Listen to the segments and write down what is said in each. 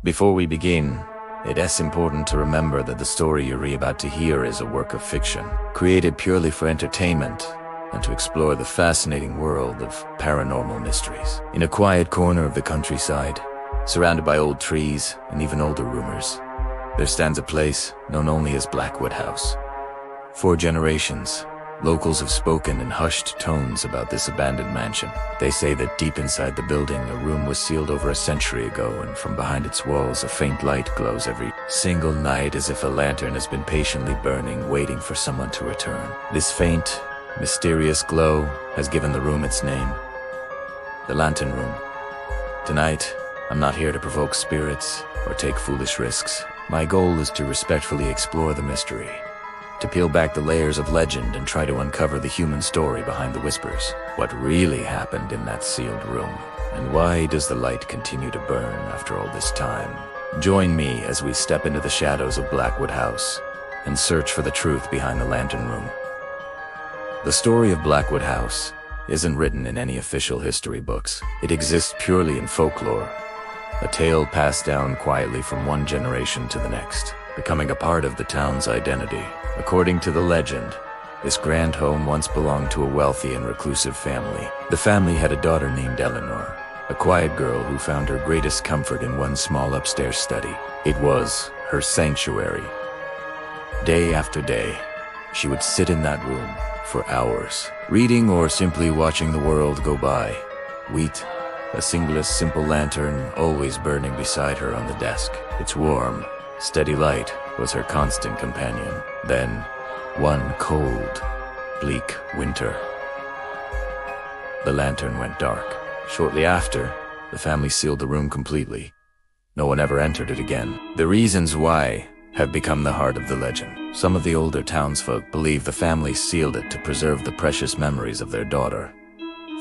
Before we begin, it is important to remember that the story you're about to hear is a work of fiction, created purely for entertainment and to explore the fascinating world of paranormal mysteries. In a quiet corner of the countryside, surrounded by old trees and even older rumors, there stands a place known only as Blackwood House. For generations, locals have spoken in hushed tones about this abandoned mansion. They say that deep inside the building, a room was sealed over a century ago, and from behind its walls, a faint light glows every single night as if a lantern has been patiently burning, waiting for someone to return. This faint, mysterious glow has given the room its name, the Lantern Room. Tonight, I'm not here to provoke spirits or take foolish risks. My goal is to respectfully explore the mystery, to peel back the layers of legend and try to uncover the human story behind the whispers. What really happened in that sealed room, and why does the light continue to burn after all this time? Join me as we step into the shadows of Blackwood House and search for the truth behind the Lantern Room. The story of Blackwood House isn't written in any official history books. It exists purely in folklore, a tale passed down quietly from one generation to the next, becoming a part of the town's identity. According to the legend, this grand home once belonged to a wealthy and reclusive family. The family had a daughter named Eleanor, a quiet girl who found her greatest comfort in one small upstairs study. It was her sanctuary. Day after day, she would sit in that room for hours, reading or simply watching the world go by. A single simple lantern always burning beside her on the desk. Its warm, steady light was her constant companion. Then, one cold, bleak winter, the lantern went dark. Shortly after, the family sealed the room completely. No one ever entered it again. The reasons why have become the heart of the legend. Some of the older townsfolk believe the family sealed it to preserve the precious memories of their daughter,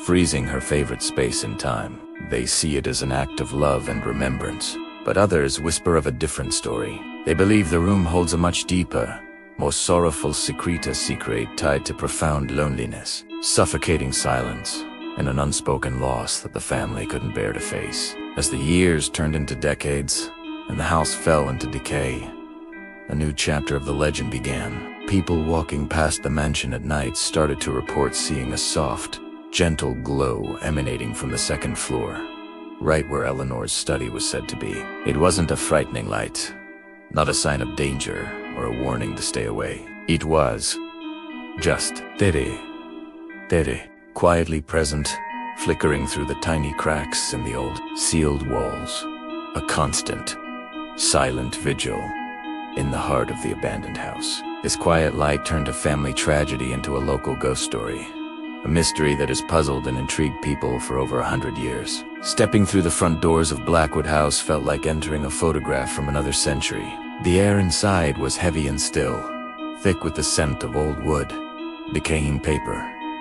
freezing her favorite space in time. They see it as an act of love and remembrance. But others whisper of a different story. They believe the room holds a much deeper, more sorrowful secret tied to profound loneliness, suffocating silence, and an unspoken loss that the family couldn't bear to face. As the years turned into decades, and the house fell into decay, a new chapter of the legend began. People walking past the mansion at night started to report seeing a soft, gentle glow emanating from the second floor, right where Eleanor's study was said to be. It wasn't a frightening light, not a sign of danger or a warning to stay away. It was just steady, quietly present, flickering through the tiny cracks in the old sealed walls. A constant, silent vigil in the heart of the abandoned house. This quiet light turned a family tragedy into a local ghost story, a mystery that has puzzled and intrigued people for over 100 years. Stepping through the front doors of Blackwood House felt like entering a photograph from another century. The air inside was heavy and still, thick with the scent of old wood, decaying paper,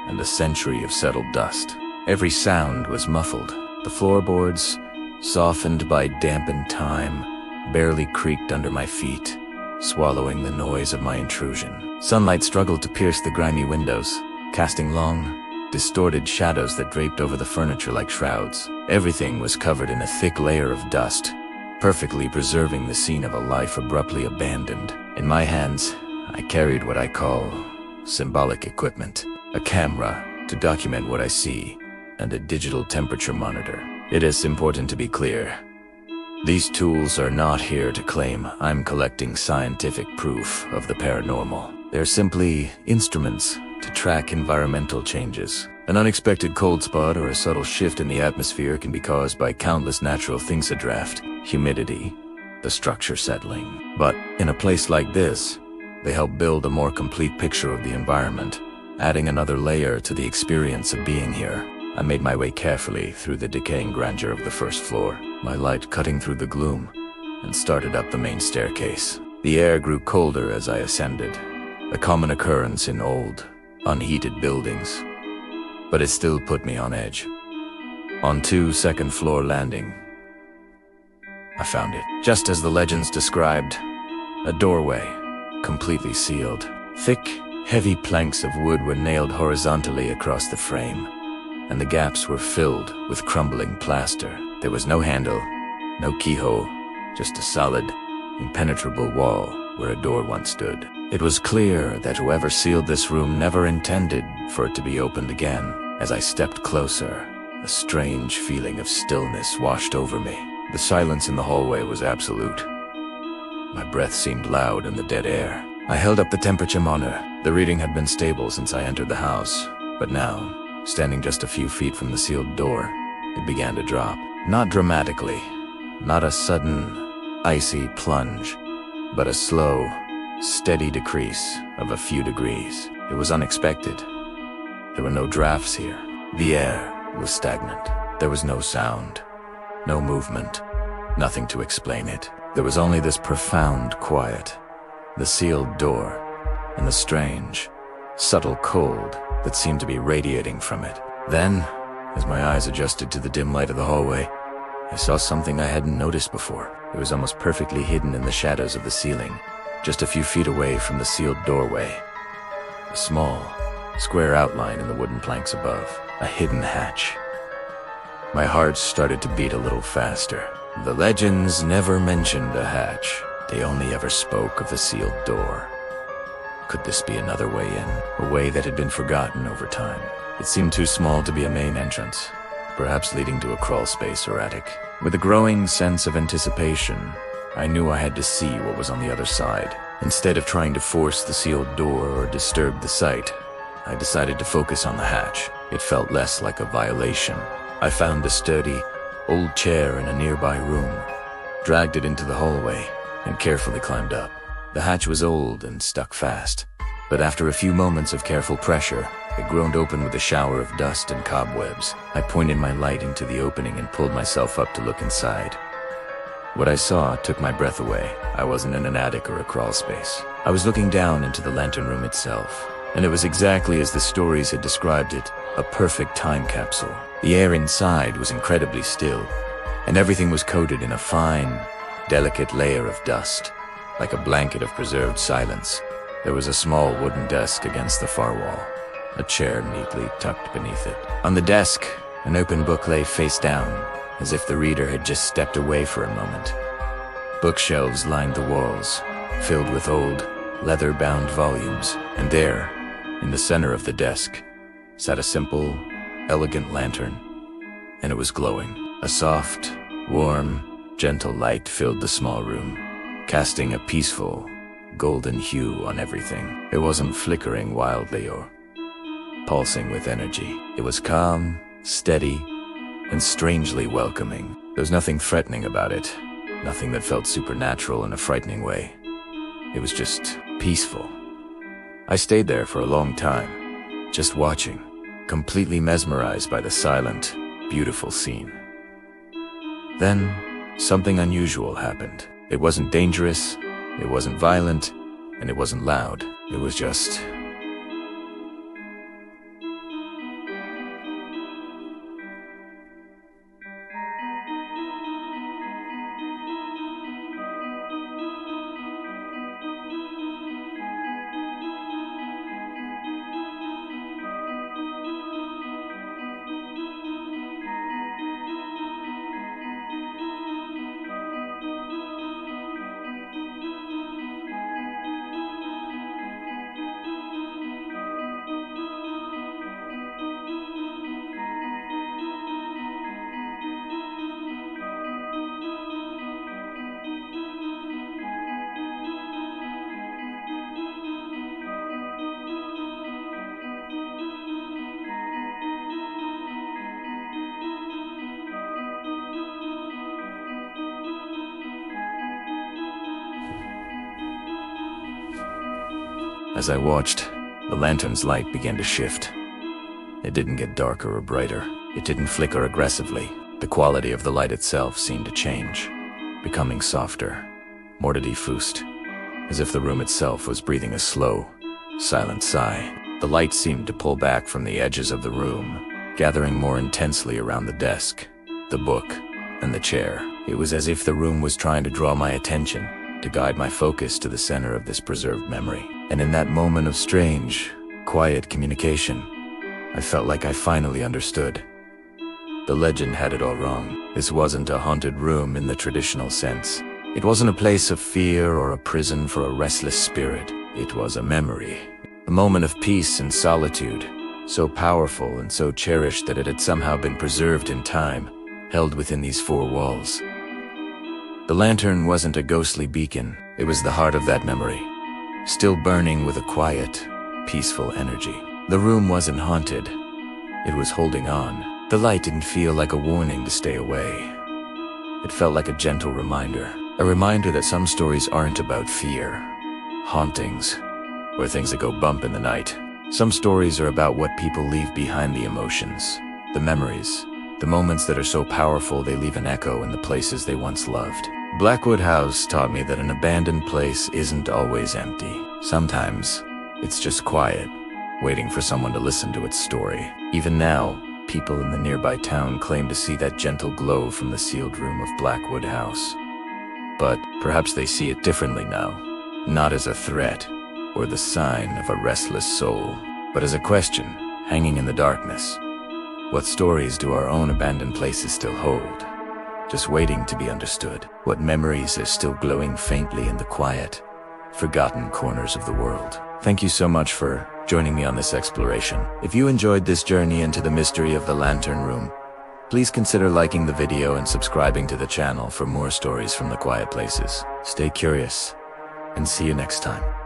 and a century of settled dust. Every sound was muffled. The floorboards, softened by dampened time, barely creaked under my feet, swallowing the noise of my intrusion. Sunlight struggled to pierce the grimy windows, casting long, distorted shadows that draped over the furniture like shrouds. Everything was covered in a thick layer of dust, perfectly preserving the scene of a life abruptly abandoned. In my hands, I carried what I call symbolic equipment, a camera to document what I see, and a digital temperature monitor. It is important to be clear. These tools are not here to claim I'm collecting scientific proof of the paranormal. They're simply instruments to track environmental changes. An unexpected cold spot or a subtle shift in the atmosphere can be caused by countless natural things: a draft, humidity, the structure settling. But in a place like this, they help build a more complete picture of the environment, adding another layer to the experience of being here. I made my way carefully through the decaying grandeur of the first floor, my light cutting through the gloom, and started up the main staircase. The air grew colder as I ascended, a common occurrence in old, unheated buildings, but it still put me on edge. On two second-floor landing, I found it. Just as the legends described, a doorway, completely sealed. Thick, heavy planks of wood were nailed horizontally across the frame, and the gaps were filled with crumbling plaster. There was no handle, no keyhole, just a solid, impenetrable wall where a door once stood. It was clear that whoever sealed this room never intended for it to be opened again. As I stepped closer, a strange feeling of stillness washed over me. The silence in the hallway was absolute. My breath seemed loud in the dead air. I held up the temperature monitor. The reading had been stable since I entered the house, but now, standing just a few feet from the sealed door, it began to drop. Not dramatically, not a sudden, icy plunge, but a slow, steady decrease of a few degrees. It was unexpected. There were no drafts here. The air was stagnant. There was no sound, no movement, nothing to explain it. There was only this profound quiet, the sealed door, and the strange, subtle cold that seemed to be radiating from it. Then, as my eyes adjusted to the dim light of the hallway, I saw something I hadn't noticed before. It was almost perfectly hidden in the shadows of the ceiling, just a few feet away from the sealed doorway. A small, square outline in the wooden planks above, a hidden hatch. My heart started to beat a little faster. The legends never mentioned a hatch. They only ever spoke of the sealed door. Could this be another way in? A way that had been forgotten over time? It seemed too small to be a main entrance, perhaps leading to a crawl space or attic. With a growing sense of anticipation, I knew I had to see what was on the other side. Instead of trying to force the sealed door or disturb the sight, I decided to focus on the hatch. It felt less like a violation. I found a sturdy, old chair in a nearby room, dragged it into the hallway, and carefully climbed up. The hatch was old and stuck fast, but after a few moments of careful pressure, it groaned open with a shower of dust and cobwebs. I pointed my light into the opening and pulled myself up to look inside. What I saw took my breath away. I wasn't in an attic or a crawl space. I was looking down into the lantern room itself, and it was exactly as the stories had described it, a perfect time capsule. The air inside was incredibly still, and everything was coated in a fine, delicate layer of dust, like a blanket of preserved silence. There was a small wooden desk against the far wall, a chair neatly tucked beneath it. On the desk, an open book lay face down, as if the reader had just stepped away for a moment. Bookshelves lined the walls, filled with old, leather-bound volumes, and there, in the center of the desk, sat a simple, elegant lantern, and it was glowing. A soft, warm, gentle light filled the small room, casting a peaceful, golden hue on everything. It wasn't flickering wildly or pulsing with energy. It was calm, steady, and strangely welcoming. There was nothing threatening about it, nothing that felt supernatural in a frightening way. It was just peaceful. I stayed there for a long time, just watching, completely mesmerized by the silent, beautiful scene. Then, something unusual happened. It wasn't dangerous, it wasn't violent, and it wasn't loud. It was just... As I watched, the lantern's light began to shift. It didn't get darker or brighter. It didn't flicker aggressively. The quality of the light itself seemed to change, becoming softer, more diffused, as if the room itself was breathing a slow, silent sigh. The light seemed to pull back from the edges of the room, gathering more intensely around the desk, the book, and the chair. It was as if the room was trying to draw my attention, to guide my focus to the center of this preserved memory. And in that moment of strange, quiet communication, I felt like I finally understood. The legend had it all wrong. This wasn't a haunted room in the traditional sense. It wasn't a place of fear or a prison for a restless spirit. It was a memory, a moment of peace and solitude, so powerful and so cherished that it had somehow been preserved in time, held within these four walls. The lantern wasn't a ghostly beacon, it was the heart of that memory, still burning with a quiet, peaceful energy. The room wasn't haunted, it was holding on. The light didn't feel like a warning to stay away. It felt like a gentle reminder, a reminder that some stories aren't about fear, hauntings, or things that go bump in the night. Some stories are about what people leave behind, the emotions, the memories, the moments that are so powerful they leave an echo in the places they once loved. Blackwood House taught me that an abandoned place isn't always empty. Sometimes, it's just quiet, waiting for someone to listen to its story. Even now, people in the nearby town claim to see that gentle glow from the sealed room of Blackwood House. But perhaps they see it differently now, not as a threat or the sign of a restless soul, but as a question hanging in the darkness. What stories do our own abandoned places still hold, just waiting to be understood? What memories are still glowing faintly in the quiet, forgotten corners of the world? Thank you so much for joining me on this exploration. If you enjoyed this journey into the mystery of the Lantern Room, please consider liking the video and subscribing to the channel for more stories from the quiet places. Stay curious, and see you next time.